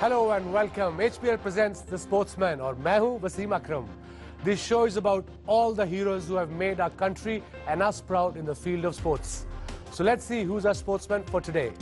Hello and welcome. HPL presents The Sportsman और मैं हूं वसीम अकरम. This show is about all the heroes who have made our country and us proud in the field of sports. So let's see who's our sportsman for today.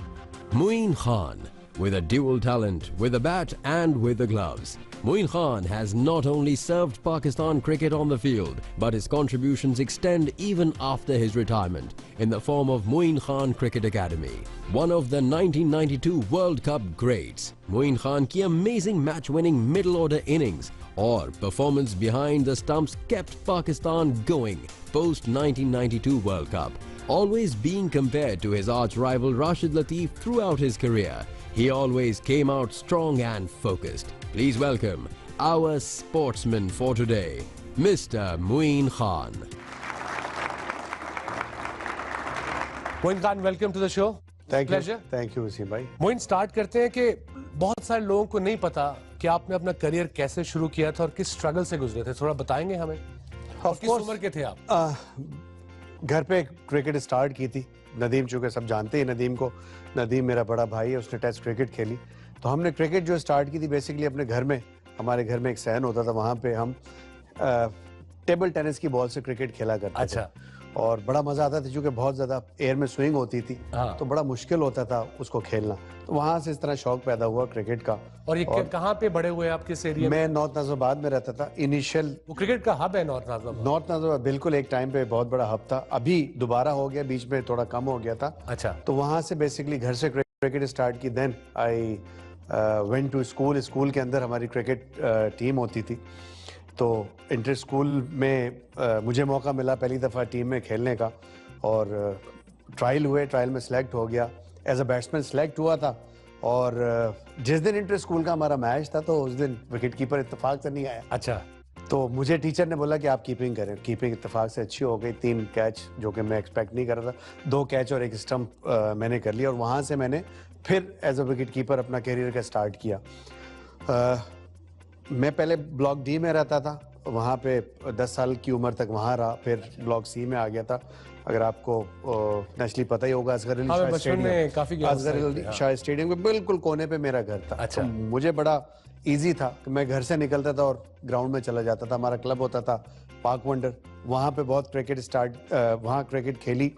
Muin Khan, with a dual talent, with a bat and with the gloves. Muin Khan has not only served Pakistan cricket on the field, but his contributions extend even after his retirement in the form of Muin Khan Cricket Academy. One of the 1992 World Cup greats, Muin Khan ki amazing match-winning middle-order innings or performance behind the stumps kept Pakistan going post-1992 World Cup. Always being compared to his arch-rival Rashid Latif throughout his career, he always came out strong and focused. Please welcome our sportsman for today, Mr. Muin Khan. Muin Khan, welcome to the show. Thank you. Pleasure. Thank you, Wasim भाई. Muin, start करते हैं कि बहुत सारे लोगों को नहीं पता कि आपने अपना करियर कैसे शुरू किया था और किस स्ट्रगल से गुजरे थे. थोड़ा बताएंगे हमें. और किस उम्र के थे आप? घर पे क्रिकेट स्टार्ट की थी. नदीम, चूंकि सब जानते हैं नदीम को, नदीम मेरा बड़ा भाई है, उसने टेस्ट क्रिकेट खेली. तो हमने क्रिकेट जो स्टार्ट की थी बेसिकली अपने घर में, हमारे घर में एक सहन होता था, वहाँ पे हम टेबल टेनिस की बॉल से क्रिकेट खेला करते अच्छा. थे. और बड़ा मजा आता था क्योंकि बहुत ज्यादा एयर में स्विंग होती थी. हाँ. तो बड़ा मुश्किल होता था उसको खेलना. तो वहां से इस तरह शौक पैदा हुआ क्रिकेट का. और ये कहाँ पे बड़े हुए आप, किस एरिया में? मैं नॉर्थ नाजिबाबाद में रहता था. इनिशियल वो क्रिकेट का हब है नॉर्थ नाजिबाबाद. नॉर्थ नाजिबाबाद बिल्कुल एक टाइम पे बहुत बड़ा हब था. अभी दोबारा हो गया, बीच में थोड़ा कम हो गया था. अच्छा. तो वहां से बेसिकली घर से क्रिकेट स्टार्ट की. Then I went to school. School के अंदर हमारी क्रिकेट टीम होती थी. तो इंटर स्कूल में मुझे मौका मिला पहली दफ़ा टीम में खेलने का. और ट्रायल हुए, ट्रायल में सिलेक्ट हो गया. एज अ बैट्समैन सिलेक्ट हुआ था. और जिस दिन इंटर स्कूल का हमारा मैच था तो उस दिन विकेट कीपर इत्तेफाक से नहीं आया. अच्छा. तो मुझे टीचर ने बोला कि आप कीपिंग करें. कीपिंग इत्तेफाक से अच्छी हो गई. 3 कैच जो कि मैं एक्सपेक्ट नहीं कर रहा था. 2 कैच और 1 स्टंप मैंने कर लिया. और वहाँ से मैंने फिर एज अ विकेट कीपर अपना करियर का स्टार्ट किया. मैं पहले ब्लॉक डी में रहता था. वहाँ पे 10 साल की उम्र तक वहाँ रहा. फिर ब्लॉक सी में आ गया था. अगर आपको नेशनली पता ही होगा, असगर अली शाह स्टेडियम. असगर अली शाह स्टेडियम के बिल्कुल कोने पे मेरा घर था. अच्छा. तो मुझे बड़ा इजी था कि मैं घर से निकलता था और ग्राउंड में चला जाता था. हमारा क्लब होता था पार्क वंडर. वहाँ पे बहुत क्रिकेट वहाँ क्रिकेट खेली.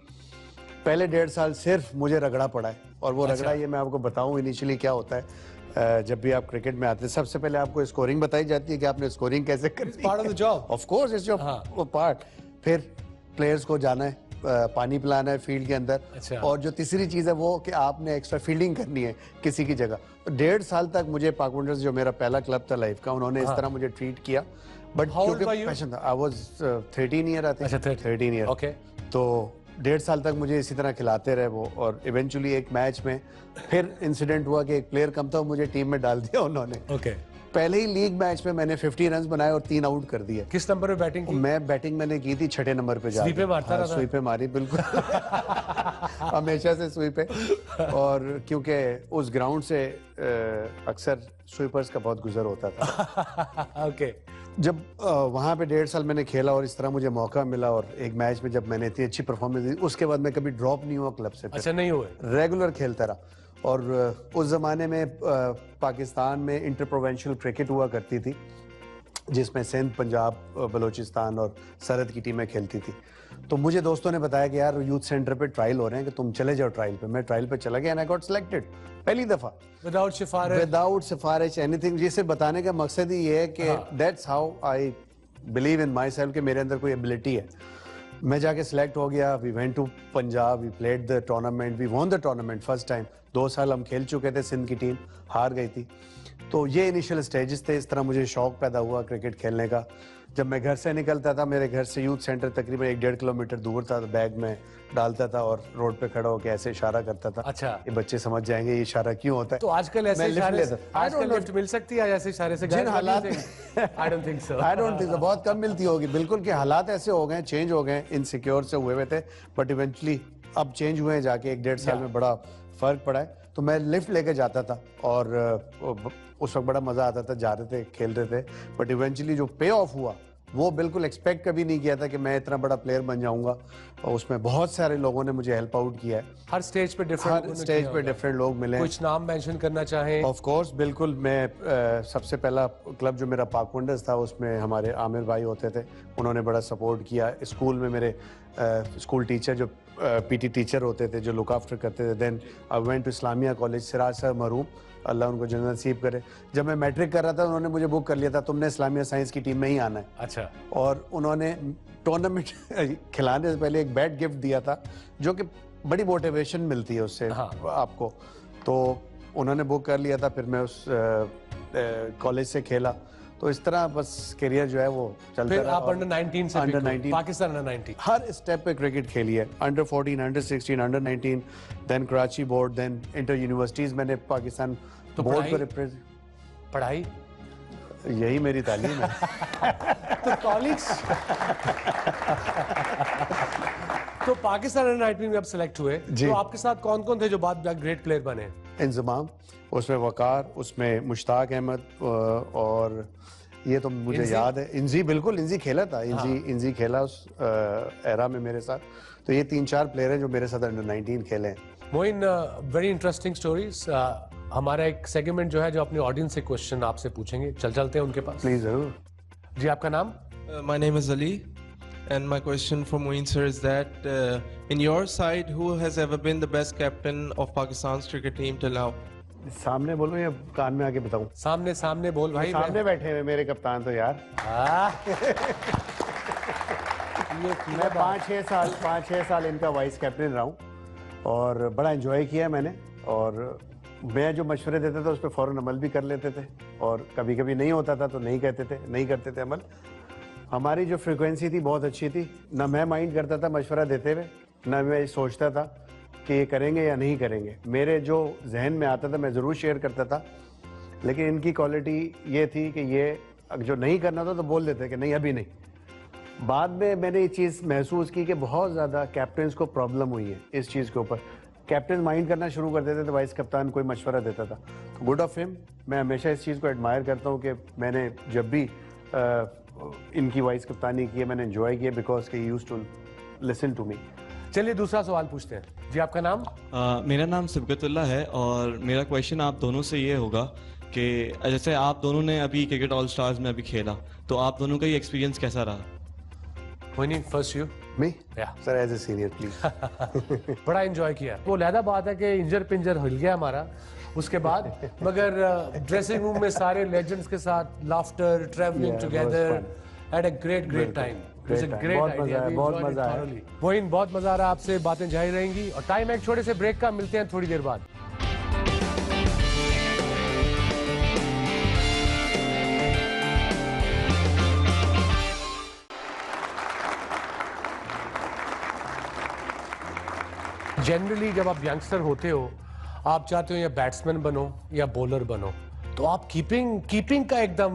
पहले 1.5 साल सिर्फ मुझे रगड़ा पड़ा है. और वो रगड़ा, ये मैं आपको बताऊँ इनिशियली क्या होता है. जब भी आप क्रिकेट में आते हैं सबसे पहले आपको स्कोरिंग बताई जाती है कि आपने स्कोरिंग कैसे करनी है. Part of the job. Of course it's your part. फिर प्लेयर्स को जाना है, पानी पिलाना है फील्ड के अंदर. अच्छा. और जो तीसरी चीज है वो कि आपने एक्स्ट्रा फील्डिंग करनी है किसी की जगह. 1.5 साल तक मुझे पाक वंडर्स जो मेरा पहला क्लब था लाइफ का, उन्होंने इस तरह मुझे ट्रीट किया. बट क्योंकि पैशन था. I was 13 year. I think 13 year. Okay. तो 1.5 साल तक मुझे इसी तरह खिलाते रहे वो. और इवेंचुअली एक मैच में फिर इंसिडेंट हुआ कि एक प्लेयर कम था, मुझे टीम में डाल दिया उन्होंने. ओके. पहले ही लीग मैच में मैंने 50 रन बनाए और 3 आउट कर दिए. किस नंबर पे बैटिंग की? मैं बैटिंग मैंने की थी 6ठे नंबर पे जाके. स्वीपे मारता रहा था? स्वीपे मारी बिल्कुल. हमेशा से स्वीपे. और क्योंकि उस ग्राउंड से अक्सर स्वीपर्स का बहुत गुजर होता था. ओके. जब वहाँ पे 1.5 साल मैंने खेला और इस तरह मुझे मौका मिला. और एक मैच में जब मैंने इतनी अच्छी परफॉर्मेंस दी, उसके बाद मैं कभी ड्रॉप नहीं हुआ क्लब से. अच्छा, नहीं हुए? रेगुलर खेलता रहा. और उस जमाने में पाकिस्तान में इंटर प्रोविंशियल क्रिकेट हुआ करती थी, जिसमें सिंध, पंजाब, बलूचिस्तान और सरहद की टीमें खेलती थी. तो मुझे दोस्तों ने बताया कि यार यूथ सेंटर पे ट्रायल हो रहे हैं कि तुम चले जाओ ट्रायल पे. मैं ट्रायल पे चला गया एंड आई गॉट सिलेक्टेड पहली दफा. विदाउट सिफारिश एनीथिंग. जिसे बताने का मकसद ही ये है कि that's how I believe in my self कि मेरे अंदर कोई एबिलिटी है. मैं जाके सिलेक्ट हो गया. We went to Punjab, we played the tournament, we won the tournament first time. 2 साल हम खेल चुके थे. सिंध की टीम हार गई थी. तो ये इनिशियल स्टेजेस थे. इस तरह मुझे शौक पैदा हुआ क्रिकेट खेलने का. जब मैं घर से निकलता था, मेरे घर से यूथ सेंटर तकरीबन 1.5 किलोमीटर दूर था. तो बैग में डालता था और रोड पे खड़ा होकर ऐसे इशारा करता था. अच्छा. ये बच्चे समझ जाएंगे ये इशारा क्यों होता है. तो आजकल ऐसे इशारे से आजकल लिफ्ट मिल सकती है ऐसे इशारे से? जिन हालात आई डोंट थिंक सो. बहुत कम मिलती होगी बिल्कुल. कि हालात ऐसे हो गए, चेंज हो गए, इनसिक्योर से हुए थे. बट इवेंचुअली अब चेंज हुए हैं जाके. 1.5 साल में बड़ा फर्क पड़ा है. तो मैं लिफ्ट लेके जाता था और उस वक्त बड़ा मजा आता था. जा रहे थे, खेल रहे थे. बट इवेंचुअली जो पे ऑफ हुआ वो बिल्कुल एक्सपेक्ट कभी नहीं किया था कि मैं इतना बड़ा प्लेयर बन जाऊंगा, और उसमें बहुत सारे लोगों ने मुझे हेल्प आउट किया है। हर स्टेज पे डिफरेंट लोग मिले। कुछ नाम मेंशन करना चाहें? ऑफ कोर्स, बिल्कुल। मैं सबसे पहला क्लब जो मेरा पाक वंडर्स था, उसमें हमारे आमिर भाई होते थे, उन्होंने बड़ा सपोर्ट किया। स्कूल में मेरे स्कूल टीचर जो पीटी टीचर होते थे, जो लुक आफ्टर करते थे। Then I went to Islamia college, Siraj sir मरहूम, अल्लाह उनको जन्नत नसीब करे। जब मैं मैट्रिक कर रहा था, उन्होंने मुझे बुक कर लिया था, तुमने इस्लामिया साइंस की टीम में ही आना है। अच्छा। और उन्होंने टूर्नामेंट खिलाने से पहले एक बैट गिफ्ट दिया था, जो कि बड़ी मोटिवेशन मिलती है उससे। हाँ। आपको तो उन्होंने बुक कर लिया था, फिर मैं उस कॉलेज से खेला। तो इस तरह बस करियर जो है वो चलता रहा। फिर आप अंडर 19 से अंडर 19 पाकिस्तान अंडर 19 हर स्टेप पे क्रिकेट खेली है। Under 14, under 16, under 19, then Karachi board, then inter universities मैंने पाकिस्तान तो बोर्ड को रिप्रेजेंट। पढ़ाई यही मेरी तालीम है। तो कॉलेज तो पाकिस्तान अंडर 19 में आप सिलेक्ट हुए, तो आपके साथ कौन कौन थे जो बाद में ग्रेट प्लेयर बने? इंजमाम, उसमें वकार, उसमें मुश्ताक अहमद, और ये तो मुझे याद है, इंजी, बिल्कुल इंजी खेला था। इंजी खेला उस एरा में मेरे साथ। तो ये 3-4 प्लेयर हैं जो मेरे साथ अंडर 19 खेले हैं। Moin, very interesting stories. हमारा एक सेगमेंट जो है जो अपनी ऑडियंस से क्वेश्चन आपसे पूछेंगे, चलते हैं उनके पास। प्लीज जरूर जी। आपका नाम? My name is Ali, and my question for Moeen sir is that in your side, who has ever been the best captain of Pakistan's cricket team till now? सामने बोलो या कान में आके बताऊं? सामने बोल भाई। सामने बैठे हुए मेरे कप्तान तो यार। मैं 5-6 साल इनका वाइस कैप्टन रहा हूँ, और बड़ा एंजॉय किया मैंने। और मैं जो मशवरे देता था उस पर फ़ौरन अमल भी कर लेते थे, और कभी कभी नहीं होता था तो नहीं करते थे अमल। हमारी जो फ्रिक्वेंसी थी बहुत अच्छी थी, ना मैं माइंड करता था मशवरा देते हुए, ना मैं सोचता था कि ये करेंगे या नहीं करेंगे। मेरे जो जहन में आता था मैं ज़रूर शेयर करता था, लेकिन इनकी क्वालिटी ये थी कि ये जो नहीं करना था तो बोल देते कि नहीं अभी नहीं। बाद में मैंने ये चीज़ महसूस की कि बहुत ज़्यादा कैप्टन्स को प्रॉब्लम हुई है इस चीज़ के ऊपर। कैप्टन माइंड करना शुरू कर देते थे, वाइस कप्तान कोई मशवरा देता था। तो गुड ऑफ हिम, मैं हमेशा इस चीज़ को एडमायर करता हूँ कि मैंने जब भी इनकी वाइस कप्तानी की है मैंने एंजॉय किया, because he used to listen to me. चलिए दूसरा सवाल पूछते हैं। जी। आपका नाम? मेरा नाम सिबकतुल्लाह है, और मेरा क्वेश्चन आप दोनों से ये होगा कि जैसे आप दोनों ने अभी क्रिकेट ऑल स्टार्स में अभी खेला, तो आप दोनों का ये एक्सपीरियंस कैसा रहा? First you. मी? या sir as a senior please. बड़ा एंजॉय किया। वो लहदा बात है कि इंजर पिंजर हिल गया हमारा उसके बाद, मगर ड्रेसिंग रूम में सारे लेजेंड्स के साथ laughter, travelling together, had a great time. It's a great idea, बहुत मजा आया। मोइन, बहुत मजा आ रहा है, आपसे बातें जारी रहेंगी। और टाइम एक छोटे से ब्रेक का, मिलते हैं थोड़ी देर बाद। जनरली जब आप यंगस्टर होते हो, आप चाहते हो या बैट्समैन बनो या बॉलर बनो, तो आप कीपिंग का एकदम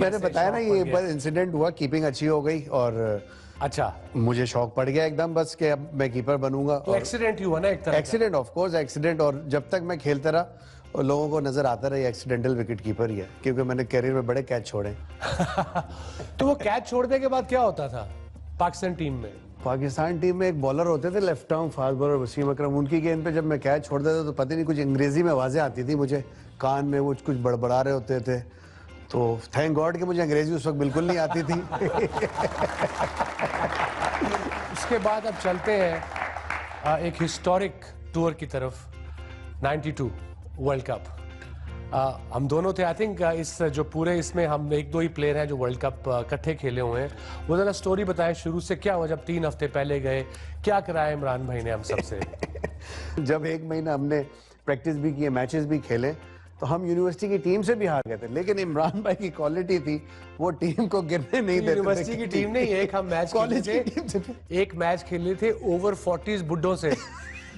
मैंने बताया ना, ये एक बार इंसिडेंट हुआ, कीपिंग अच्छी हो गई और अच्छा मुझे शौक पड़ गया एकदम बस कि अब मैं कीपर बनूंगा। तो एक्सीडेंट ही हुआ ना एक तरह? Accident, of course accident. और जब तक मैं खेलता रहा और लोगों को नजर आता रहा एक्सीडेंटल विकेट कीपर ही है, क्योंकि मैंने कैरियर में बड़े कैच छोड़े। तो वो कैच छोड़ने के बाद क्या होता था पाकिस्तान टीम में? पाकिस्तान टीम में एक बॉलर होते थे left arm fast bowler Wasim Akram, उनकी गेंद पे जब मैं कैच छोड़ देता तो पता नहीं कुछ अंग्रेजी में आवाजें आती थी मुझे कान में, वो कुछ बड़बड़ा रहे होते थे। तो थैंक गॉड कि मुझे अंग्रेजी उस वक्त बिल्कुल नहीं आती थी। उसके बाद अब चलते हैं एक हिस्टोरिक टूर की तरफ, 92 वर्ल्ड कप। हम दोनों थे, आई थिंक इस जो पूरे इसमें हम एक दो ही प्लेयर हैं जो वर्ल्ड कप इकट्ठे खेले हुए हैं। वो जरा स्टोरी बताएं शुरू से, क्या हुआ जब 3 हफ्ते पहले गए, क्या कराया इमरान भाई ने हम सबसे? जब 1 महीना हमने प्रैक्टिस भी किए, मैचेस भी खेले, तो हम यूनिवर्सिटी की टीम से भी हार गए थे, लेकिन इमरान भाई की क्वालिटी थी, वो टीम को गिरने नहीं देते। यूनिवर्सिटी की टीम नहीं, एक हम मैच कॉलेज की टीम से, एक मैच खेले थे ओवर 40 बुड्ढों से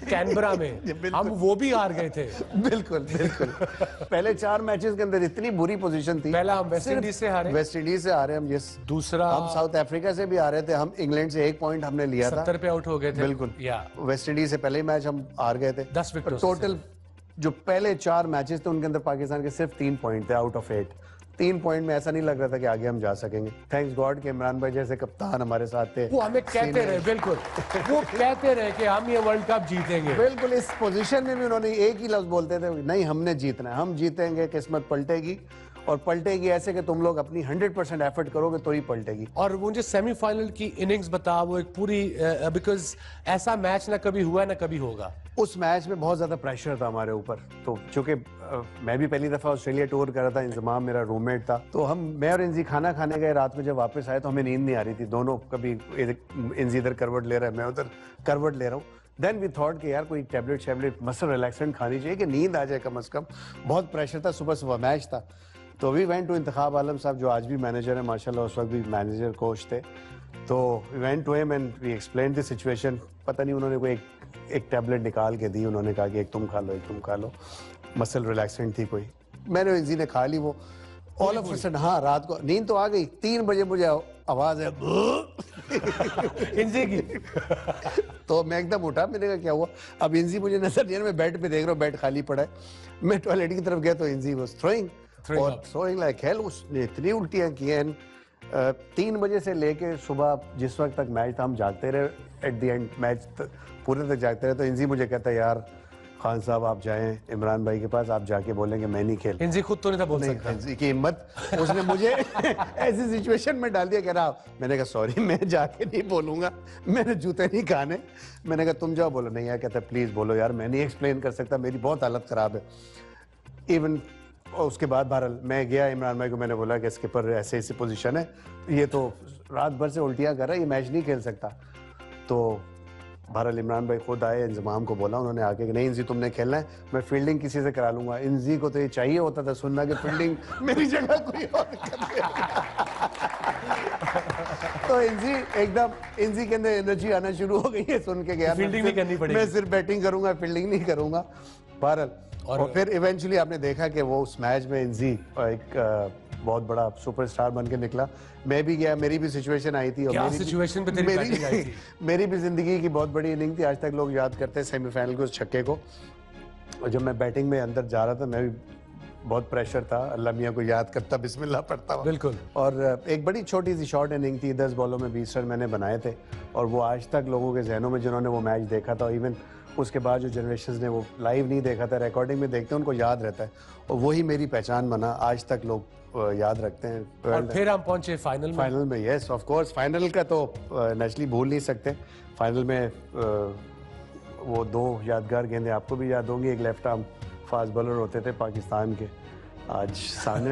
कैनबरा में, हम वो भी हार गए थे। बिल्कुल बिल्कुल। पहले 4 मैचेस के अंदर इतनी बुरी पोजीशन थी। पहला हम वेस्ट इंडीज से हारे, हम यस, दूसरा हम साउथ अफ्रीका से भी हारे थे, हम इंग्लैंड से 1 पॉइंट हमने लिया था, 70 पे आउट हो गए थे। बिल्कुल, वेस्ट इंडीज से पहले ही मैच हम हार गए थे 10 विकेट। टोटल जो पहले 4 मैचेस थे उनके अंदर पाकिस्तान के सिर्फ 3 पॉइंट थे आउट ऑफ 8। 3 पॉइंट में ऐसा नहीं लग रहा था कि आगे हम जा सकेंगे। थैंक्स गॉड कि इमरान भाई जैसे कप्तान हमारे साथ थे। वो हमें कहते रहे, बिल्कुल वो कहते रहे कि हम ये वर्ल्ड कप जीतेंगे। बिल्कुल, इस पोजीशन में भी उन्होंने एक ही लफ्ज बोलते थे, नहीं हमने जीतना है, हम जीतेंगे, किस्मत पलटेगी और पलटेगी ऐसे कि तुम लोग अपनी 100% एफर्ट करोगे तो ही पलटेगी। और मुझे सेमीफाइनल की इनिंग्स बता, वो एक पूरी, बिकॉज ऐसा मैच ना कभी हुआ ना कभी होगा। उस मैच में बहुत ज्यादा प्रेशर था हमारे ऊपर, तो चूंकि मैं भी पहली दफा ऑस्ट्रेलिया टूर कर रहा था, इंजमाम मेरा रूममेट था, तो मैं और इंजी खाना खाने गए। रात में जब वापस आए तो हमें नींद नहीं आ रही थी, दोनों, कभी इंजी इधर करवट ले रहा है, मैं उधर करवट ले रहा हूँ। देन वी थॉट कि यार कोई टैबलेट मसल रिलैक्सेंट खानी चाहिए कि नींद आ जाए कम से कम। बहुत प्रेशर था, सुबह सुबह मैच था। तो वी वेंट टू इंतखाब आलम साहब, जो आज भी मैनेजर है माशाल्लाह, उस वक्त भी मैनेजर कोच थे। तो we went to him and we explain the situation. पता नहीं उन्होंने कोई एक टैबलेट निकाल के दी, उन्होंने कहा कि एक तुम खा लो, एक तुम खा लो, मसल रिलैक्सेंट थी कोई। मैंने इंजी ने खा ली वो। ऑल ऑफ अ सडन, हाँ, रात को नींद तो आ गई। 3 बजे मुझे आवाज है इंजी की। तो मैं एकदम उठा, मैंने कहा क्या हुआ? अब इंजी मुझे नजर नहीं आ रहा, मैं बेड पे देख रहा हूँ, बेड खाली पड़ा है। मैं टॉयलेट की तरफ गया तो इंजी वाज थ्रोइंग लाइक हेल। उसने इतनी उल्टियां की हैं। 3 बजे से लेके सुबह जिस वक्त तक मैच था हम जागते रहे, एट द एंड मैच पूरे तक जागते रहे। तो इंजी मुझे कहता है यार खान साहब आप जाएं इमरान भाई के पास, आप जाके बोलेंगे मैं नहीं खेल। इंजी खुद तो नहीं था बोल सकता। इंजी की हिम्मत, उसने मुझे ऐसी सिचुएशन में डाल दिया। कह रहा, मैंने कहा सॉरी मैं जाके नहीं बोलूंगा, मैंने जूते नहीं खाने। मैंने कहा तुम जाओ। बोलो नहीं यार, कहता प्लीज बोलो यार, मैं नहीं एक्सप्लेन कर सकता, मेरी बहुत हालत खराब है। इवन उसके बाद बहरहाल मैं गया इमरान भाई को, मैंने बोला कि स्किपर ऐसे ऐसी पोजीशन है, ये तो रात भर से उल्टियां कर रहा है, ये मैच नहीं खेल सकता। तो बहरहाल इमरान भाई खुद आए, इंजमाम को बोला उन्होंने आके कि नहीं इंजी तुमने खेलना है, मैं फील्डिंग किसी से करा लूंगा। इंजी को तो ये चाहिए होता था सुनना कि फील्डिंग मेरी जगह कोई और तो इंजी के अंदर एनर्जी आना शुरू हो गई है सुन के, गया फील्डिंग नहीं करनी पड़ेगी, मैं सिर्फ बैटिंग करूंगा, फील्डिंग नहीं करूंगा। बहरहाल और फिर इवेंचुअली आपने देखा कि वो उस मैच में इंजी एक बहुत बड़ा सुपरस्टार बन के निकला। मैं भी गया, मेरी भी सिचुएशन आई थी, और क्या सिचुएशन पे तेरी बैटिंग आई थी? मेरी भी जिंदगी की बहुत बड़ी इनिंग थी। आज तक लोग याद करते हैं सेमीफाइनल के उस छक्के को। और जब मैं बैटिंग में अंदर जा रहा था, मैं भी बहुत प्रेशर था, अल्लाह मियाँ को याद करता, बिस्मिल्लाह पढ़ता हुआ। बिल्कुल। और एक बड़ी छोटी सी शॉर्ट इनिंग थी, 10 बॉलों में 20 रन मैंने बनाए थे। और वो आज तक लोगों के जहनों में, जिन्होंने वो मैच देखा था, इवन उसके बाद जो जनरेशन ने वो लाइव नहीं देखा था, रिकॉर्डिंग में देखते हैं, उनको याद रहता है। और वही मेरी पहचान बना, आज तक लोग याद रखते हैं। और फिर हम पहुंचे फाइनल में। यस ऑफ कोर्स, फाइनल का तो नेचुरली भूल नहीं सकते। फाइनल में वो 2 यादगार गेंदें आपको भी याद होंगी। एक लेफ्ट आर्म फास्ट बॉलर होते थे पाकिस्तान के, आज सामने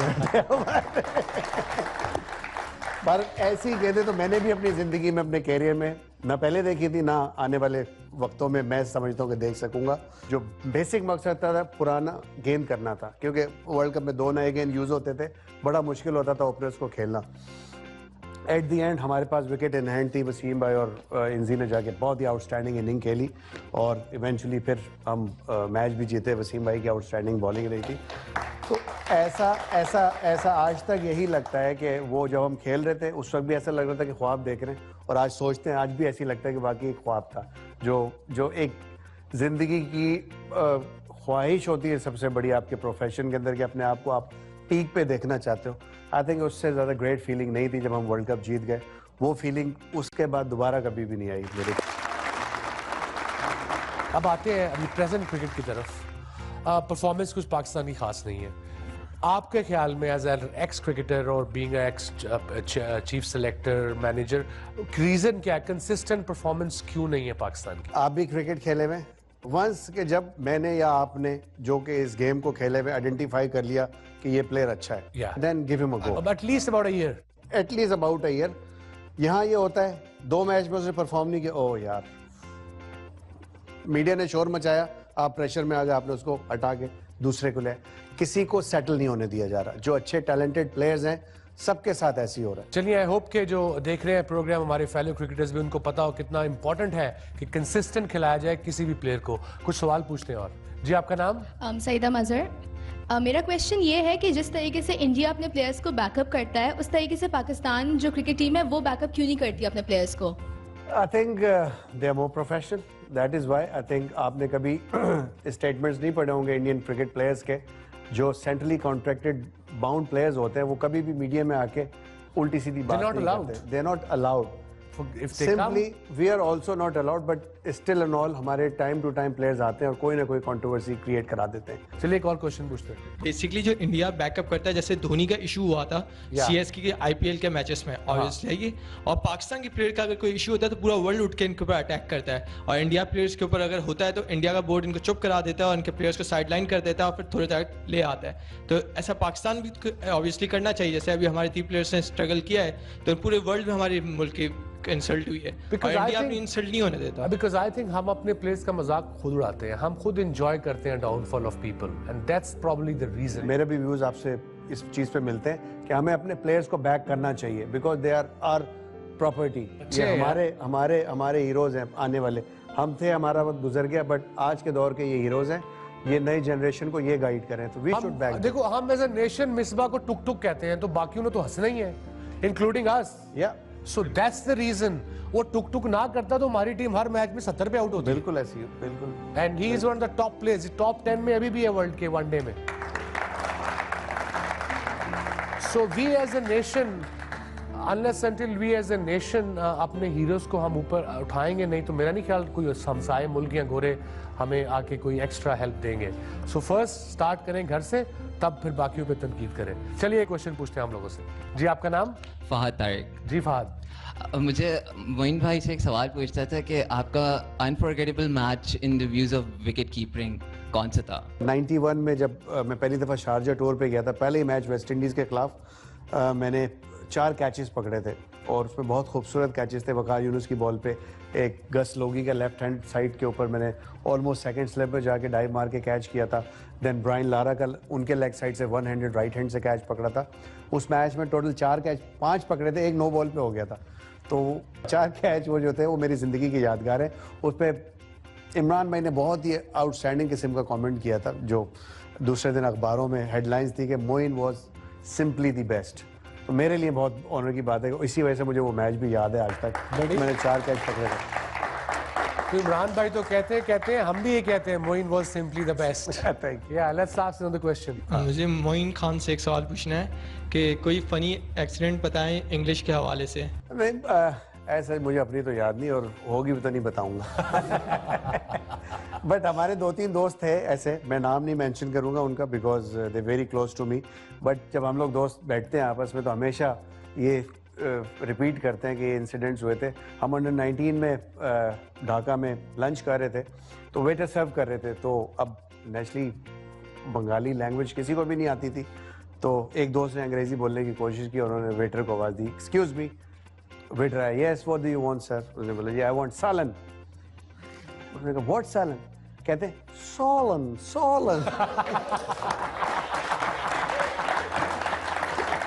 पर ऐसी गेंदें तो मैंने भी अपनी जिंदगी में, अपने कैरियर में ना पहले देखी थी, ना आने वाले वक्तों में मैं समझता हूँ कि देख सकूंगा। जो बेसिक मकसद था पुराना गेंद करना था, क्योंकि वर्ल्ड कप में 2 नए गेंद यूज होते थे, बड़ा मुश्किल होता था ओपनर्स को खेलना। एट दी एंड हमारे पास विकेट इन हैंड थी, वसीम भाई और इंजी ने जाके बहुत ही आउटस्टैंडिंग इनिंग खेली और इवेंचुअली फिर हम मैच भी जीते। वसीम भाई की आउटस्टैंडिंग बॉलिंग रही थी। तो ऐसा आज तक यही लगता है कि वो जब हम खेल रहे थे उस वक्त भी ऐसा लग रहा था कि ख्वाब देख रहे हैं, और आज सोचते हैं, आज भी ऐसी लगता है कि वाकई एक ख्वाब था। जो एक जिंदगी की ख्वाहिश होती है सबसे बड़ी आपके प्रोफेशन के अंदर, कि अपने आप को आप पीक पे देखना चाहते हो। आई थिंक उससे ज़्यादा ग्रेट फीलिंग नहीं थी जब हम वर्ल्ड कप जीत गए। वो फीलिंग उसके बाद दोबारा कभी भी नहीं आई मेरे। अब आते हैं अभी प्रेजेंट क्रिकेट की तरफ। परफॉर्मेंस कुछ पाकिस्तानी खास नहीं है। आपके ख्याल में एज एन एक्स क्रिकेटर और being ex chief selector manager, reason क्या है? कंसिस्टेंट परफॉर्मेंस क्यों नहीं है पाकिस्तान की? आप भी क्रिकेट खेले हुए वंस के, जब मैंने या आपने जो कि इस गेम को खेले हुए आइडेंटिफाई कर लिया कि ये प्लेयर अच्छा है, then give him a go. At least about a year, at least about a year. यहाँ ये होता है 2 मैच में उसने परफॉर्म नहीं किया, ओह यार, मीडिया ने शोर मचाया, आप प्रेशर में आ गए, आपने उसको हटा के दूसरे को ले। किसी को सेटल नहीं होने दिया जा रहा। जो अच्छे टैलेंटेड प्लेयर्स हैं सबके साथ ऐसी हो रहा है। चलिए, आई होप के जो देख रहे हैं प्रोग्राम, हमारे फेलो क्रिकेटर्स भी, उनको पता हो कितना इंपॉर्टेंट है कि कंसिस्टेंट खिलाया जाए किसी भी प्लेयर को। कुछ सवाल पूछते हैं। और जी, आपका नाम? सईदा मजहर। मेरा क्वेश्चन ये है कि जिस तरीके से इंडिया अपने प्लेयर्स को बैकअप करता है, उस तरीके से पाकिस्तान जो क्रिकेट टीम है वो बैकअप क्यों नहीं करती अपने प्लेयर्स को? I think they are more professional, that is why. I think आपने कभी स्टेटमेंट्स नहीं पढ़े होंगे इंडियन क्रिकेट प्लेयर्स के, जो सेंट्रली कॉन्ट्रैक्टेड बाउंड प्लेयर्स होते हैं वो कभी भी मीडिया में आके उल्टी सीधी बात not नहीं allowed. करते. They're not allowed. If they come, Simply, we are also not allowed, but still and all हमारे टाइम टू टाइम प्लेयर्स आते हैं और कोई ना कोई कंट्रोवर्सी क्रिएट करा देते हैं. चलिए एक और क्वेश्चन पूछते हैं. बेसिकली जो इंडिया बैकअप करता है, जैसे धोनी का इशू हुआ था सीएसके के आईपीएल के मैचेस में, ऑब्वियसली ये, और पाकिस्तान के प्लेयर का अगर कोई इशू होता है तो पूरा वर्ल्ड उठ के इनके ऊपर अटैक करता है, और इंडिया प्लेयर्स के ऊपर अगर होता है तो इंडिया का बोर्ड इनको चुप करा देता है और इनके प्लेयर्स को साइडलाइन कर देता है और फिर थोड़ी देर ले आता है. तो ऐसा पाकिस्तान भी ऑब्वियसली करना चाहिए. जैसे अभी हमारे 3 प्लेयर्स ने स्ट्रगल किया है तो पूरे वर्ल्ड में हमारे मुल्क की इंसल्ट हुई है, और इंडिया अपनी इंसल्ट नहीं होने देता. बिकॉज आई थिंक हम अपने प्लेयर्स का मजाक खुद उड़ाते हैं, हम खुद एंजॉय करते हैं downfall of people, and that's probably the reason. मेरे भी व्यूज आपसे इस चीज पे मिलते हैं कि हमें अपने प्लेयर्स को बैक करना चाहिए because they are our property. ये हमारे हीरोज हैं आने वाले. हम थे, हमारा वक्त गुजर गया, बट आज के दौर के ये हीरोज हैं. ये नई जनरेशन को ये गाइड करें, तो वी शुड बैक. देखो, हम एज अ नेशन मिसबा को टुक टुक कहते हैं, तो बाकियों ने तो हंसना ही है, इंक्लूडिंग अस. या सो दैट्स द रीजन. वो टुक टुक ना करता तो हमारी टीम हर मैच में 70 पे आउट होती. बिल्कुल ऐसी, बिल्कुल. And he is one of the top players, top 10 में अभी भी है वर्ल्ड के वनडे में. So we as a nation, unless until we as a nation अपने हीरोज को हम ऊपर उठाएंगे नहीं, तो मेरा नहीं ख्याल कोई हमसाए मुल्क या गोरे हमें आके कोई एक्स्ट्रा हेल्प देंगे. सो फर्स्ट स्टार्ट करें घर से, तब फिर बाकियों पे तनकीद करें. चलिए एक क्वेश्चन पूछते हैं हम लोगों से. जी, आपका नाम? फहद तारिक. जी फहद, मुझे मोइन भाई से एक सवाल पूछता था कि आपका unforgettable match in the views of wicket keeping कौन सा था? 91 में जब मैं पहली दफ़ा शारजा टूर पे गया था, पहले ही मैच वेस्ट इंडीज़ के खिलाफ मैंने 4 कैचेस पकड़े थे और उसमें बहुत खूबसूरत कैचेस थे. वकार यूनुस की बॉल पे एक गस लोगी का लेफ्ट हैंड साइड के ऊपर मैंने ऑलमोस्ट सेकंड स्लैब पे जाके डाइव मार के कैच किया था. देन ब्रायन लारा का उनके लेग साइड से 1 हैंडेड राइट हैंड से कैच पकड़ा था. उस मैच में टोटल 4 कैच, 5 पकड़े थे, एक नो बॉल पे हो गया था. तो 4 कैच वो जो थे वो मेरी ज़िंदगी की यादगार है. उस पर इमरान भाई ने बहुत ही आउटस्टैंडिंग किस्म का कमेंट किया था, जो दूसरे दिन अखबारों में हेडलाइंस थी कि Moin was simply the best. तो मेरे लिए बहुत ऑनर की बात है. इसी वजह से मुझे वो मैच भी याद है आज तक. मैंने 4 कैच पकड़े थे. तो इमरान भाई तो कहते हैं, हम भी ये कहते हैं, Moin was simply the best. या लेट्स आस्क अनदर क्वेश्चन. मुझे मोइन खान से एक सवाल पूछना है कि कोई फनी एक्सीडेंट बताएं इंग्लिश के हवाले से. नहीं, ऐसा मुझे अपनी तो याद नहीं, और होगी भी तो नहीं बताऊंगा. बट हमारे 2-3 दोस्त थे ऐसे, मैं नाम नहीं मेंशन करूंगा उनका because they very close to me. But जब हम लोग दोस्त बैठते हैं आपस में तो हमेशा ये रिपीट करते हैं कि ये इंसिडेंट्स हुए थे. हम अंडर 19 में ढाका में लंच कर रहे थे, तो वेटर सर्व कर रहे थे. तो अब नेचुरली बंगाली लैंग्वेज किसी को भी नहीं आती थी, तो एक दोस्त ने अंग्रेजी बोलने की कोशिश की और उन्होंने वेटर को आवाज़ दी, एक्सक्यूज मी. वेटर आया, yes what do you want sir. उसने बोला, जी आई वांट सालन. उसने कहा, व्हाट सालन? कहते सोलन सोलन.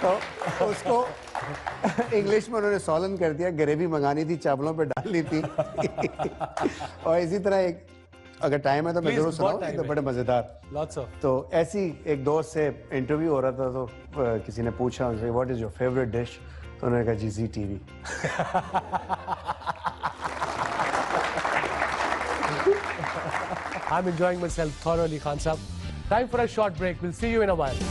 तो उसको इंग्लिश में उन्होंने सोलन कर दिया. ग्रेवी मंगानी थी, चावलों पे डालनी थी. और इसी तरह एक, अगर टाइम है तो मैं जरूर सुनाऊं, तो बड़े मजेदार. तो ऐसी एक दोस्त से इंटरव्यू हो रहा था, तो किसी ने पूछा उनसे, what is your favourite dish? तो उन्होंने कहा, जी ZTV. I'm enjoying myself thoroughly, Khan Sahab. Time for a short break. We'll see you in a while.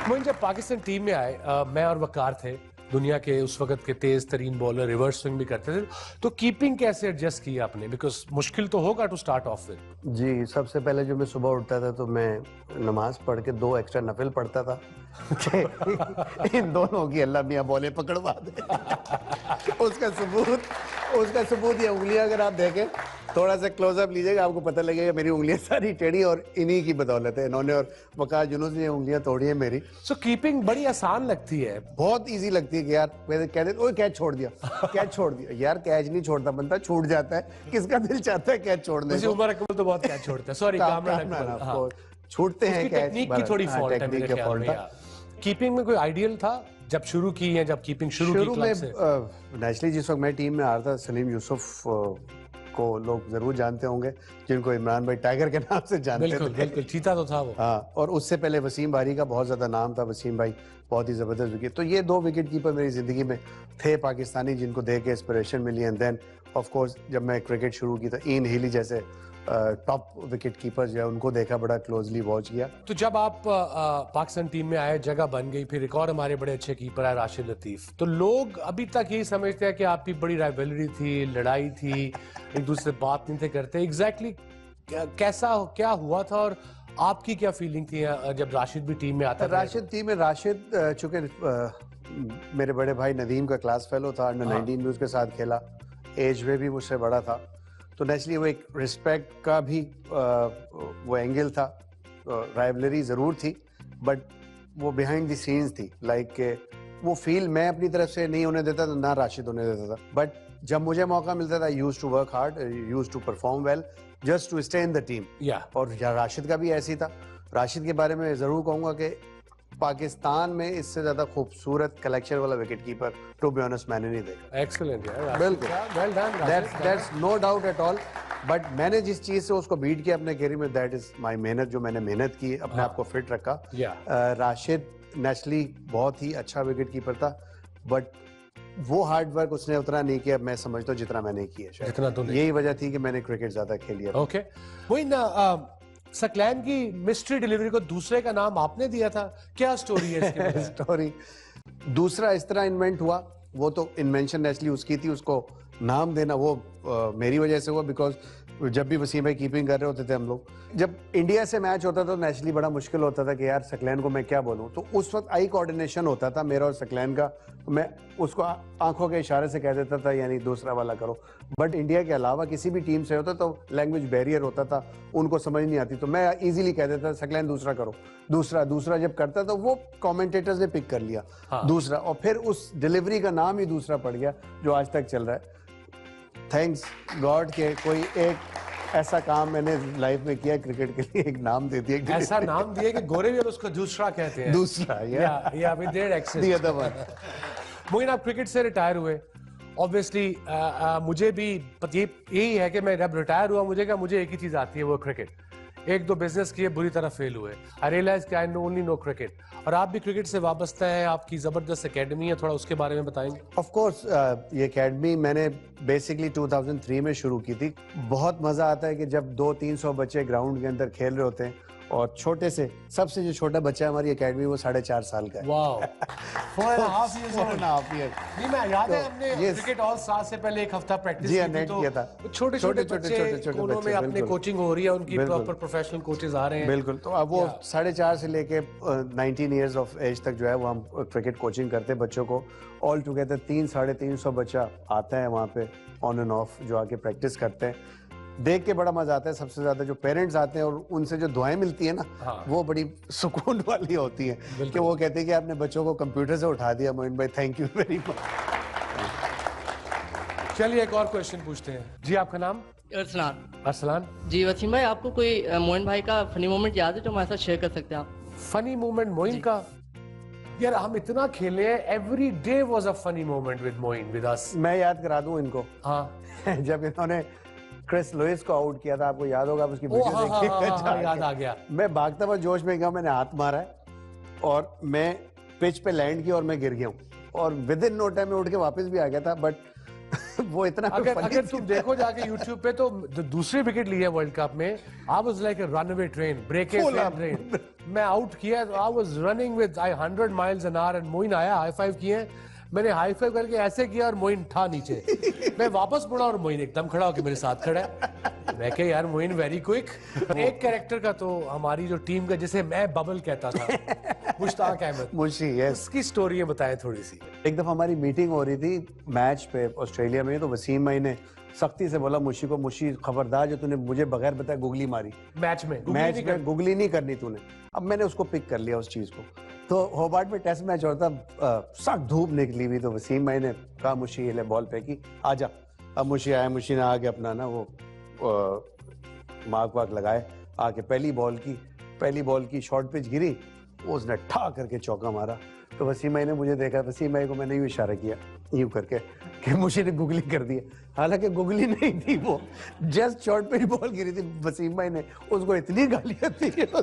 Moin, जब पाकिस्तान टीम में आए, मैं और वकार थे, दुनिया के उस वक्त के तेज तरीन बॉलर, रिवर्स स्विंग भी करते थे. तो कीपिंग कैसे एडजस्ट की आपने? बिकॉज मुश्किल तो होगा टू स्टार्ट ऑफ विद. जी, सबसे पहले जो मैं सुबह उठता था तो मैं नमाज पढ़ के 2 एक्स्ट्रा नफिल पढ़ता था कि इन दोनों की अल्लाह मियां बॉलें पकड़वा दे. उसका सबूत ये उंगलियां अगर आप देखें, थोड़ा सा क्लोजअप लीजिएगा, आपको पता लगेगा मेरी उंगलियां सारी टेढ़ी, और इन्हीं की बदौलत है. इन्होंने और वकार यूनुस ने उंगलियां तोड़ी है मेरी. सो कीपिंग बड़ी आसान लगती है, बहुत इजी लगती है कि यार कहते ओए कैच छोड़ दिया, कैच छोड़ दिया. यार कैच नहीं छोड़ता बंदा, छूट जाता है. किसका दिल चाहता है कैच छोड़ने को? उमर अकमल तो बहुत कैच छोड़ता है. सॉरी, छूटते हैं कैच. टेक्निक की थोड़ी फॉल्ट है मेरे ख्याल में. कीपिंग में कोई आइडियल था जब शुरू की है, जब कीपिंग शुरू की क्लब से? नेचुरली जिस वक्त मैं टीम में आ रहा था, सलीम यूसुफ को लोग जरूर जानते होंगे, जिनको इमरान भाई टाइगर के नाम से जानते थे. बिल्कुल, चीता तो था वो. हाँ, और उससे पहले वसीम बारी का बहुत ज्यादा नाम था. वसीम भाई बहुत ही ज़बरदस्त विकेट। तो ये 2 विकेट कीपर मेरी ज़िंदगी में थे पाकिस्तानी, जिनको देख के इंस्पिरेशन मिली। एंड देन ऑफ कोर्स जब मैं क्रिकेट शुरू की तो ईन हीली जैसे टॉप विकेट कीपर जो है उनको देखा, बड़ा क्लोजली वॉच किया। तो जब आप पाकिस्तान टीम में आए, जगह बन गई, फिर एक और हमारे बड़े अच्छे कीपर है राशिद लतीफ़, तो लोग अभी तक यही समझते हैं कि आपकी बड़ी राइवलरी थी, लड़ाई थी, एक दूसरे से बात नहीं थे करते। एग्जैक्टली कैसा क्या हुआ था और आपकी क्या फीलिंग थी जब राशिद भी टीम में आता था? राशिद टीम में, राशिद चूंकि मेरे बड़े भाई नदीम का क्लास फेलो था, अंडर 19 में उसके साथ खेला, एज में भी मुझसे बड़ा था, तो नेचुरली वो एक रिस्पेक्ट का भी वो एंगल था। राइवलरी ज़रूर थी बट वो बिहाइंड द सीन्स थी, लाइक वो फील मैं अपनी तरफ से नहीं होने देता था, ना राशिद होने देता था। बट जब मुझे मौका मिलता था, used to work hard, used to perform well just to stay in the team. और राशिद का भी ऐसे ही था। राशिद के बारे में ज़रूर कहूँगा कि पाकिस्तान में इससे ज्यादा खूबसूरत कलेक्शन वाला wicket keeper to be honest मैंने नहीं देखा। एक्सीलेंट यार, बिल्कुल, well done, that's no doubt at all. But मैंने जिस चीज से उसको बीट किया अपने कैरियर में, दैट इज माय मेहनत, जो मैंने मेहनत की, अपने आप को फिट रखा। राशिद नेचुरली बहुत ही अच्छा विकेट कीपर था, बट वो हार्ड वर्क उसने उतना नहीं किया, मैं समझता हूँ जितना मैंने किया शायद। जितना तो यही वजह थी कि मैंने क्रिकेट ज्यादा खेली। ओके, वही ना, सकलैन की मिस्ट्री डिलीवरी को दूसरे का नाम आपने दिया था, क्या स्टोरी है इसके? स्टोरी दूसरा इस तरह इन्वेंट हुआ, वो तो इन्वेंशन नेचुरली उसकी थी, उसको नाम देना वो मेरी वजह से हुआ, बिकॉज जब भी वसीम भाई कीपिंग कर रहे होते थे हम लोग, जब इंडिया से मैच होता था तो नेचुरली बड़ा मुश्किल होता था कि यार सकलैन को मैं क्या बोलूं, तो उस वक्त आई कोऑर्डिनेशन होता था मेरा और सकलैन का, मैं उसको आंखों के इशारे से कह देता था यानी दूसरा वाला करो। बट इंडिया के अलावा किसी भी टीम से होता तो लैंग्वेज बैरियर होता था, उनको समझ नहीं आती, तो मैं इजीली कह देता था सकलैन दूसरा करो, दूसरा जब करता तो वो कमेंटेटर्स ने पिक कर लिया दूसरा, और फिर उस डिलीवरी का नाम ही दूसरा पड़ गया जो आज तक चल रहा है। थैंक्स गॉड के कोई एक ऐसा काम मैंने लाइफ में किया क्रिकेट के लिए, एक नाम दे दिया, ऐसा नाम दिया कि गोरे भी उसको दूसरा कहते हैं। दूसरा या we did access the other one. Moin, आप क्रिकेट से रिटायर हुए, ऑब्वियसली मुझे भी यही है कि मैं जब रिटायर हुआ मुझे एक ही चीज आती है, वो क्रिकेट। एक दो बिजनेस किए, बुरी तरह फेल हुए। आई रियलाइज कि आई ओनली नो क्रिकेट, और आप भी क्रिकेट से वाबस्ता है, आपकी जबरदस्त एकेडमी है, थोड़ा उसके बारे में बताएंगे? ऑफ कोर्स ये एकेडमी मैंने बेसिकली 2003 में शुरू की थी। बहुत मजा आता है कि जब 200-300 बच्चे ग्राउंड के अंदर खेल रहे होते हैं, और छोटे से सबसे जो छोटा बच्चा है हमारी एकेडमी वो 4.5 साल का है। Wow, 4.5 years old। नहीं, मैं याद है हमने क्रिकेट ऑल स्टार से पहले एक हफ्ता प्रैक्टिस किया था। छोटे बच्चे कोनों में अपने कोचिंग हो रही है, उनकी प्रॉपर प्रोफेशनल कोचेस आ रहे हैं। बिल्कुल, तो अब वो 4.5 से लेके 19 इयर्स ऑफ एज तक जो है वो हम क्रिकेट कोचिंग करते हैं बच्चों को। ऑल टुगेदर 300-350 बच्चा आता है वहाँ पे ऑन एंड ऑफ, जो आके प्रैक्टिस करते हैं। देख के बड़ा मजा आता है। सबसे ज्यादा जो पेरेंट्स आते हैं और उनसे जो दुआएं मिलती है ना, वो बड़ी सुकून वाली होती है कि वो कहते हैं कि आपने बच्चों को कंप्यूटर से उठा दिया। मोइन भाई, थैंक यू वेरी मच। चलिए एक और क्वेश्चन पूछते हैं जी। आपका नाम? अरसलान जी। वसीम भाई, आपको कोई मोइन भाई का फनी मोमेंट याद है जो हमारे साथ शेयर कर सकते हैं आप? फनी मोमेंट मोइन का? यार हम इतना खेले हैं, every day was a funny moment with Moin, with us. मैं याद करा दूं इनको। हाँ जब इन्होंने क्रिस लुइस को आउट किया था, आपको याद होगा, उसकी वीडियो देखिए। याद आ गया। मैं भागता हुआ जोश में गया, मैंने हाथ मारा है और मैं पिच पे लैंड किया और मैं गिर गया हूँ, और विद इन नो टाइम में उठ के वापस भी आ गया था। बट वो इतना अगर तुम देखो जाके YouTube पे, तो दूसरी विकेट ली है वर्ल्ड कप में, I was like a runaway train, breaking train. मैं आउट किया, I was running with 100 miles an hour, and Moin आया, हाई फाइव किए, मैंने हाई फाइव करके ऐसे किया और मोइन था नीचे। मैं वापस मुड़ा और मोइन एकदम खड़ा होकर मेरे साथ खड़ा है। मैं कहा यार मोइन वेरी क्विक। एक कैरेक्टर का तो हमारी जो टीम का, जिसे मैं बबल कहता था, मुश्ताक अहमद, मुशी, यस, उसकी स्टोरी बताएं थोड़ी सी। एक दफा हमारी मीटिंग हो रही थी मैच पे ऑस्ट्रेलिया में, तो वसीम भाई ने सख्ती से बोला मुशी को, मुशी खबरदार जो तूने मुझे बगैर बताए गुगली मारी मैच में गुगली नहीं करनी तूने। अब मैंने उसको पिक कर लिया उस चीज को। तो होबार्ट में टेस्ट मैच होता, सख्त धूप निकली हुई, तो वसीम भाई ने कहा मुशी ले बॉल फेंकी, आजा। अब मुशी आया, मुशी ने आके अपना ना वो मार्क वाक लगाए, आके पहली बॉल की शॉर्ट पिच गिरी, उसने ठा करके चौका मारा। तो वसीम भाई ने मुझे देखा, वसीम भाई को मैंने यूं इशारा किया, यूं करके कि मुझे ने गुगली कर दी। हालांकि गुगली नहीं थी वो, जस्ट शॉर्ट पे ही बॉल गिरी थी। वसीम भाई ने उसको इतनी गालियां दी। वो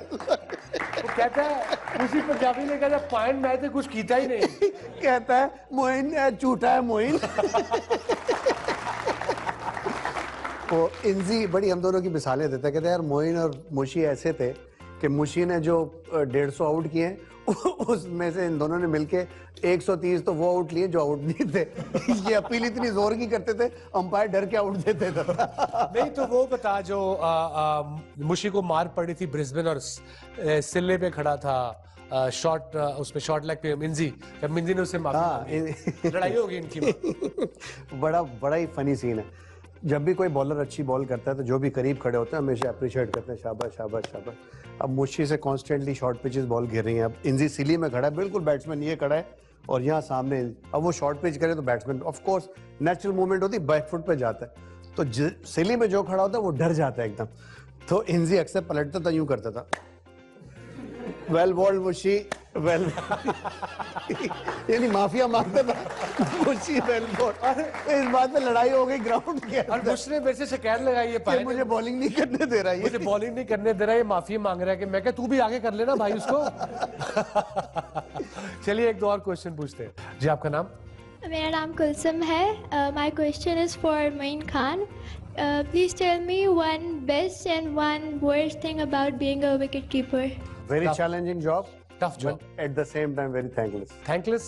कहता है उसी पंजाबी ने कहता पॉइंट मैं तो कुछ कीता ही नहीं। कहता है मोइन झूठा है मोइन। वो इंजी बड़ी हम दोनों की मिसालें देता है। कहते यार मोइन और मुशी ऐसे थे कि मुशी ने जो 150 आउट किए हैं उसमें से इन दोनों ने मिलके 130 तो वो आउट लिए जो आउट नहीं थे। ये अपील इतनी जोर की करते थे, अंपायर डर के आउट देते थे। नहीं तो वो बता जो मुशी को मार पड़ी थी ब्रिस्बेन और सिल्ले पे खड़ा था शॉट, उसमें शॉट लेग पे मिंजी, जब मिंजी ने उसे मारा लड़ाई होगी इनकी। बड़ा ही फनी सीन है। जब भी कोई बॉलर अच्छी बॉल करता है तो जो भी करीब खड़े होते हैं हमेशा अप्रिशिएट करते हैं, शाबाश शाबाश शाबाश। अब मुशी से कॉन्स्टेंटली शॉर्ट पिचेस बॉल गिर रही हैं। अब इंजी सिली में खड़ा है, बिल्कुल बैट्समैन ये खड़ा है और यहाँ सामने, अब वो शॉर्ट पिच करे तो batsman of course natural movement होती है, बैक फुट पे जाता है, तो सिली में जो खड़ा होता है वो डर जाता है एकदम। तो इंजी अक्सर पलटता था, यूं करता था, वेल बॉल्ड मुशी, वेल यानी माफिया मांगता था मुशी वेल बॉल्ड। इस बात पे लड़ाई हो गई ग्राउंड के अंदर। और मुझे मेरे से शिकायत लगाई है मुझे बॉलिंग नहीं करने दे रहा है, मुझे बॉलिंग नहीं करने दे रहा है, ये माफी मांग रहा है कि मैं क्या तू भी आगे कर लेना भाई उसको। चलिए एक दो और क्वेश्चन पूछते हैं। जी आपका नाम? मेरा नाम कुलसुम है। My question is for Moin Khan. Please tell me one best and one worst thing about being a wicket keeper. Very challenging job, tough job, at the same time very thankless. Thankless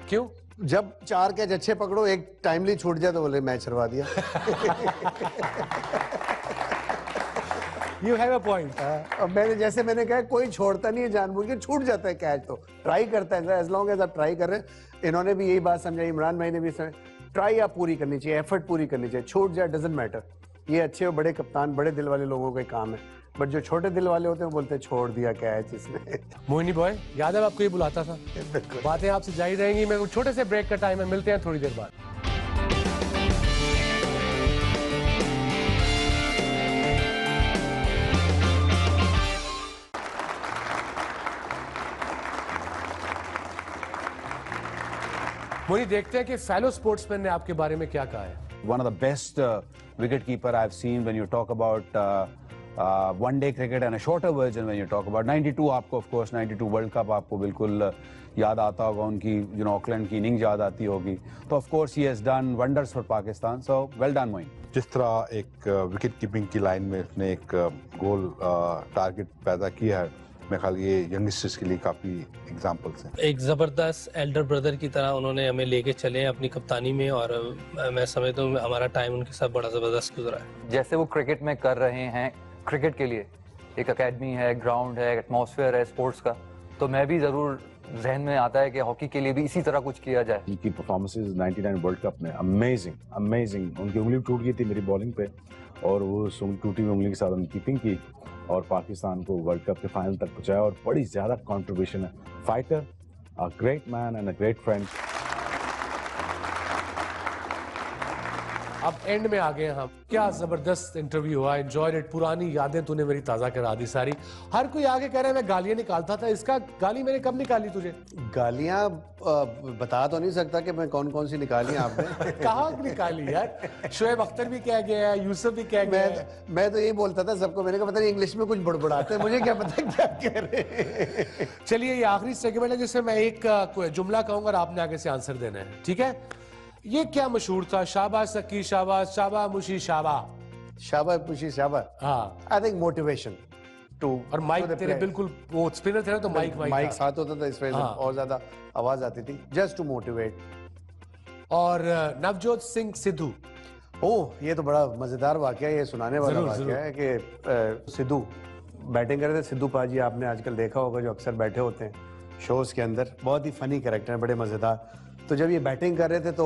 क्यों? जब 4 catch अच्छे पकड़ो, एक timely छूट जाए तो बोले match हरवा दिया। You have a point. अब मैंने कहा कोई छोड़ता नहीं है जानबूझ के, छूट जाता है कैच तो ट्राई करता है, एज लॉन्ग एज आप ट्राई कर रहे हैं। इन्होंने भी यही बात समझाई, इमरान भाई ने भी समझाई, ट्राई आप पूरी करनी चाहिए, एफर्ट पूरी करनी चाहिए, छूट जाए डजंट मैटर। ये अच्छे और बड़े कप्तान, बड़े दिल वाले लोगों का काम है, बट जो छोटे दिल वाले होते हैं वो बोलते हैं छोड़ दिया कैच इसने। मोहिनी बॉय, याद है आपको ये बुलाता था? बातें आपसे जारी रहेंगी। मैं छोटे से ब्रेक का टाइम है, मिलते हैं थोड़ी देर बाद। मोहिनी, देखते हैं कि फेलो स्पोर्ट्समैन ने आपके बारे में क्या कहा है। One of the best wicket keeper I've seen when you talk about one day cricket and a shorter version when you talk about 92, आपको of course 92 वर्ल्ड कप आपको बिल्कुल याद आता होगा, उनकी ऑकलैंड की इनिंग याद आती होगी। तो of course he has done wonders for Pakistan, so well done Moin. जिस तरह एक विकेट कीपिंग की लाइन में उसने एक गोल टारगेट पैदा किया है, मेरे ख्याल ये यंगस्टर्स के लिए काफी एग्जांपल्स हैं। एक जबरदस्त एल्डर ब्रदर की तरह उन्होंने हमें लेके चले अपनी कप्तानी में, और मैं समझता हूँ हमारा टाइम उनके साथ बड़ा जबरदस्त गुजरा है। जैसे वो क्रिकेट में कर रहे हैं, क्रिकेट के लिए एक एकेडमी है, ग्राउंड है, एटमॉस्फेयर है स्पोर्ट्स का, तो मैं भी जरूर जहन में आता है कि हॉकी के लिए भी इसी तरह कुछ किया जाए। उनकी परफॉर्मेंसेस 99 वर्ल्ड कप में अमेजिंग अमेजिंग। उनकी उंगली टूट गई थी मेरी बॉलिंग पे, और वो टूटी हुई उंगली के साथ उन्होंने कीपिंग की और पाकिस्तान को वर्ल्ड कप के फाइनल तक पहुंचाया, और बड़ी ज्यादा कंट्रीब्यूशन है। Fighter, a great man and a great friend. अब एंड में आ गए हम। क्या जबरदस्त इंटरव्यू हुआ, एंजॉयड इट। पुरानी यादें तूने मेरी ताजा करा दी सारी। हर कोई आगे कह रहा है मैं गालियां निकालता था, इसका गाली मैंने कब निकाली तुझे? गालियां बता तो नहीं सकता कि मैं कौन कौन सी निकाली आपने। कहाँ निकाली यार? शोएब अख्तर भी कह गया है, यूसुफ भी कह गया। मैं तो यही बोलता था सबको, मैंने कहा पता नहीं इंग्लिश में कुछ बड़बड़ाते हैं, मुझे क्या पता क्या कह रहे। चलिए ये आखिरी सेगमेंट है जिसमें मैं एक जुमला कहूंगा और आपने आगे से आंसर देना है, ठीक है? ये क्या मशहूर था? शाबाश सकी शाबाश, शाबा मुशी शाबा, शाबा मुशी शाबा। हाँ, आई थिंक मोटिवेशन टू। और माइक तेरे बिल्कुल वो स्पिनर थे ना, तो माइक साथ होता था, इस वजह से और ज्यादा आवाज आती थी, जस्ट टू मोटिवेट। और नवजोत सिंह सिद्धू। ओह, ये तो बड़ा मजेदार वाकया है, ये सुनाने वाला वाकया है कि सिद्धू बैटिंग कर रहे थे। सिद्धू पाजी आपने आजकल देखा होगा, जो अक्सर बैठे होते हैं शोज के अंदर, बहुत ही फनी कैरेक्टर है, बड़े मजेदार। तो जब ये बैटिंग कर रहे थे तो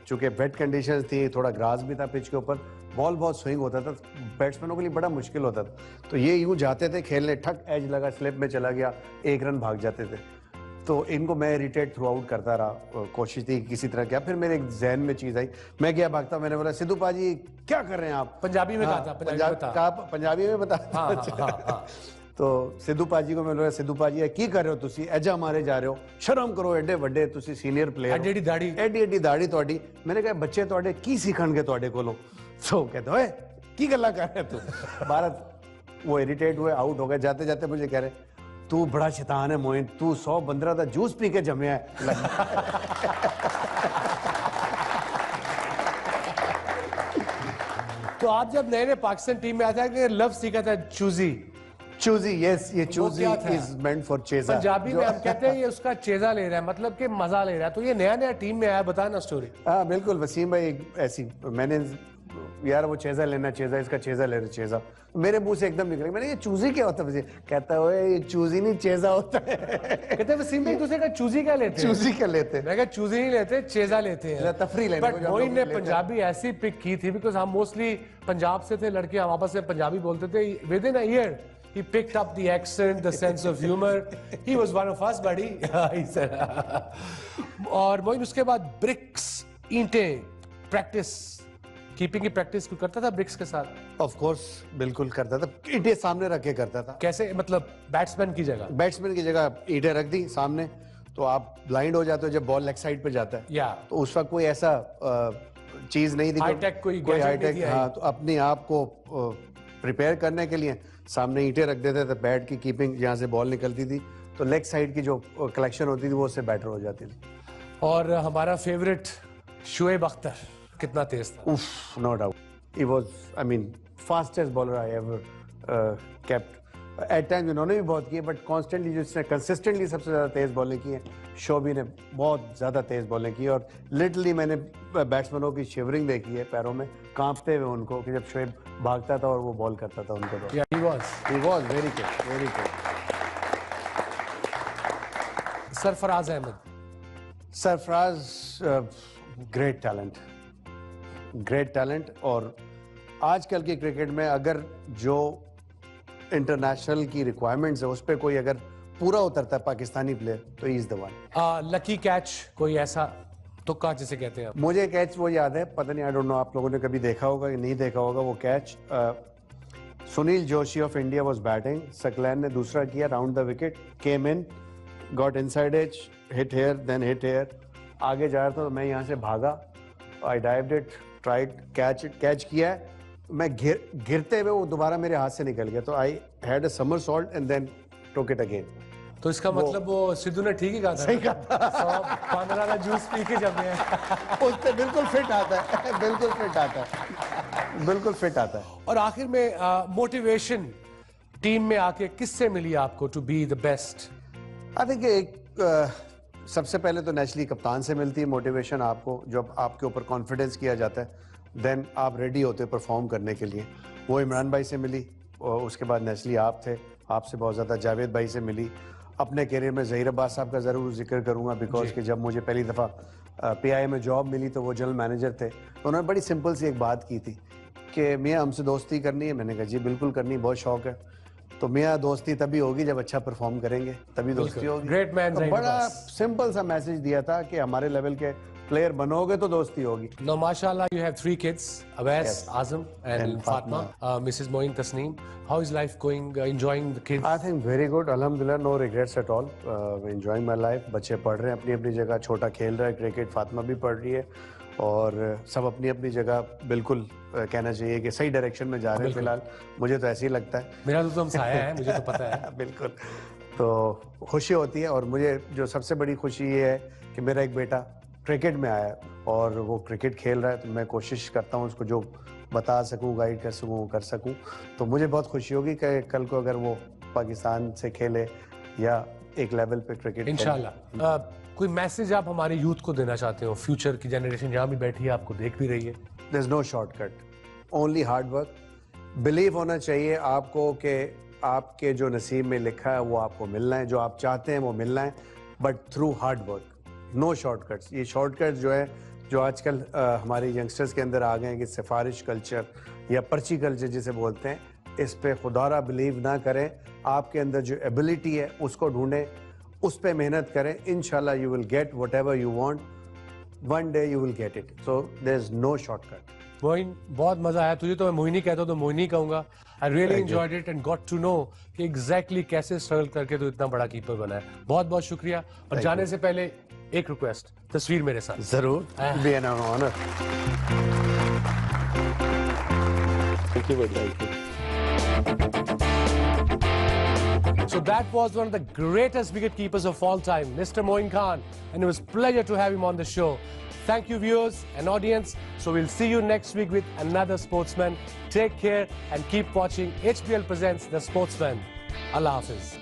चूंकि वेट कंडीशंस थी, थोड़ा ग्रास भी था पिच के ऊपर, बॉल बहुत स्विंग होता था, बैट्समैनों के लिए बड़ा मुश्किल होता था। तो ये यूं जाते थे खेलने, ठक एज लगा, स्लिप में चला गया, 1 रन भाग जाते थे। तो इनको मैं इरिटेट थ्रू आउट करता रहा, कोशिश थी किसी तरह क्या। फिर मेरे जहन में चीज आई, मैं गया भागता, मैंने बोला सिद्धू पाजी क्या कर रहे हैं आप? पंजाबी में कहा था, पंजाबी में बता। तो सिद्धू पाजी को मिल सिद्धू पाजी की कर रहे हो तुसी एजा मारे जा रहे हो शर्म करो एडे वड्डे तुसी सीनियर प्लेयर एडी एडी दाढ़ी एडी दाढ़ी ਤੁਹਾਡੀ मैंने कहा बच्चे ਤੁਹਾਡੇ ਕੀ ਸਿੱਖਣਗੇ ਤੁਹਾਡੇ ਕੋਲੋਂ सो कहते ओए की गल्ला कर रहे तू भारत वो इरिटेट हुए आउट हो गए जाते जाते मुझे कह रहे तू बड़ा शैतान है मोइन तू 115 का जूस पी के जमया है तो आप जब नए नए पाकिस्तान टीम में आते हैं कि लफ्ज सीखा था चूजी यस ये चूजी इज मेंट फॉर चेजा पंजाबी में हम कहते हैं ये उसका चेजा ले रहा है मतलब कि मजा ले रहा है तो ये नया नया टीम में आया बताना स्टोरी हाँ बिल्कुल वसीम भाई ऐसी मैंने यार वो चेजा लेना चेजा इसका चेजा ले रहे चेजा मेरे मुंह से एकदम निकल मैंने ये चूजी क्या होता है कहता है ये चूजी नहीं चेजा होता है कहते वसीम भाई दूसरे का चूजी क्या लेते हैं चूजी क्या लेते हैं मैं कहा चूजी नहीं लेते चेजा लेते हैं तफरी लेने बट मोइन ने पंजाबी ऐसी पिक की थी बिकॉज हम मोस्टली पंजाब से थे लड़के हम आपस में पंजाबी बोलते थे with in a year he picked up the accent the sense of humor he was one of us buddy he said और मोइन उसके बाद ब्रिक्स ईंटें प्रैक्टिस कीपिंग की प्रैक्टिस को करता था ब्रिक्स के साथ ऑफ कोर्स बिल्कुल करता था ईंटें सामने रख के करता था कैसे मतलब बैट्समैन की जगह ईंटें रख दी सामने तो आप ब्लाइंड हो जाते हो जब बॉल लेग साइड पे जाता है या तो उस वक्त कोई ऐसा चीज नहीं थी हाईटेक कोई हाईटेक हाँ तो अपने आप को प्रिपेयर करने के लिए सामने ईंटें रख देते थे बैट की कीपिंग जहाँ से बॉल निकलती थी तो लेग साइड की जो कलेक्शन होती थी वो उससे बेटर हो जाती थी और हमारा फेवरेट शुएब अख्तर कितना तेज था उफ no doubt he was I mean fastest bowler I ever kept at times उन्होंने भी बहुत किए बट कॉन्स्टेंटली जिसने कंसिस्टेंटली सबसे ज़्यादा तेज़ बॉलिंग की है शोबी ने बहुत ज़्यादा तेज़ बॉलिंग की और लिटरली मैंने बैट्समैनों की शिवरिंग देखी है पैरों में कांपते हुए उनको कि जब शोएब भागता था और वो बॉल करता था उनको तो he was very good Sarfaraz great talent और आजकल के क्रिकेट में अगर जो इंटरनेशनल की रिक्वायरमेंट्स है उस पर कोई अगर पूरा उतरता है पाकिस्तानी प्लेयर तो he is the one lucky catch कोई ऐसा तुक्का जिसे कहते हैं मुझे कैच वो याद है पता नहीं आई डोंट नो आप लोगों ने कभी देखा होगा या नहीं देखा होगा वो catch Sunil Joshi of India was batting Saqlain ने दूसरा किया round the wicket came in got inside edge hit here then hit here आगे जा रहा था तो मैं यहाँ से भागा I dived it tried catch किया है मैं गिरते हुए वो दोबारा मेरे हाथ से निकल गया तो I had a somersault and then took it again तो इसका मतलब वो सिद्धू ने ठीक ही कहा था सही कहा 15 का जूस पी के जब उससे बिल्कुल फिट आता है बिल्कुल फिट आता है और आखिर में मोटिवेशन टीम में आके किससे मिली आपको to be the best I think एक सबसे पहले तो नेचुरली कप्तान से मिलती है मोटिवेशन आपको जब आपके ऊपर कॉन्फिडेंस किया जाता है देन आप रेडी होते परफॉर्म करने के लिए वो इमरान भाई से मिली और उसके बाद नेचुरली आप थे आपसे बहुत ज़्यादा जावेद भाई से मिली अपने करियर में ज़हीर अब्बास साहब का ज़रूर जिक्र करूँगा बिकॉज कि जब मुझे पहली दफ़ा PIA में जॉब मिली तो वो जनरल मैनेजर थे तो उन्होंने बड़ी सिंपल सी एक बात की थी कि मियाँ हमसे दोस्ती करनी है मैंने कहा जी बिल्कुल करनी बहुत शौक है तो मियाँ दोस्ती तभी होगी जब अच्छा परफॉर्म करेंगे तभी दोस्ती होगी ग्रेट मैन तो बड़ा सिंपल सा मैसेज दिया था कि हमारे लेवल के प्लेयर बनोगे तो दोस्ती होगी नो माशाल्लाह you have 3 kids Awais, Azam and Fatma Mrs. Moin Tasneem how is life going enjoying the kids I think very good alhamdulillah no regrets at all enjoying my life बच्चे पढ़ रहे हैं अपनी अपनी जगह छोटा खेल रहा है क्रिकेट फातिमा भी पढ़ रही है और सब अपनी अपनी जगह बिल्कुल कहना चाहिए कि सही डायरेक्शन में जा रहे हैं फिलहाल मुझे तो ऐसे ही लगता है मेरा तो हमसाया है मुझे तो पता है बिल्कुल तो खुशी होती है और मुझे जो सबसे बड़ी खुशी ये है कि मेरा एक बेटा क्रिकेट में आया और वो क्रिकेट खेल रहा है तो मैं कोशिश करता हूँ उसको जो बता सकूँ गाइड कर सकूँ कर सकूँ तो मुझे बहुत खुशी होगी कि कल को अगर वो पाकिस्तान से खेले या एक लेवल पे क्रिकेट इंशाल्लाह कोई मैसेज आप हमारे यूथ को देना चाहते हो फ्यूचर की जनरेशन जहाँ भी बैठी है आपको देख भी रही है there is no shortcut only hard work believe होना चाहिए आपको कि आपके जो नसीब में लिखा है वो आपको मिलना है जो आप चाहते हैं वो मिलना है but through hard work no shortcuts ये शॉर्टकट्स जो है जो आजकल हमारे यंगस्टर्स के अंदर आ गए हैं कि सिफारिश कल्चर या पर्ची कल्चर जिसे बोलते हैं इस पे खुदारा बिलीव ना करें आपके अंदर जो एबिलिटी है उसको ढूंढें उस पे मेहनत करें इंशाल्लाह you will get whatever you want one day you will get it so there is no shortcut Moin, बहुत मजा आया। तुझे तो मैं मोहिनी कहता हूँ तो मोहिनी कहूंगा। I really Thank you. enjoyed it and got to know कि exactly कैसे स्ट्रगल करके तो इतना बड़ा कीपर बना है। बहुत बहुत शुक्रिया। और Thank जाने you. से पहले एक रिक्वेस्ट, तस्वीर मेरे साथ। जरूर, be an honor. Thank you, thank you. So that was one of the greatest wicket keepers of all time, Mr. Moin Khan, and it was a pleasure to have him on the show. Thank you, viewers and audience. So we'll see you next week with another sportsman. Take care and keep watching HBL Presents The Sportsman. Allah Hafiz.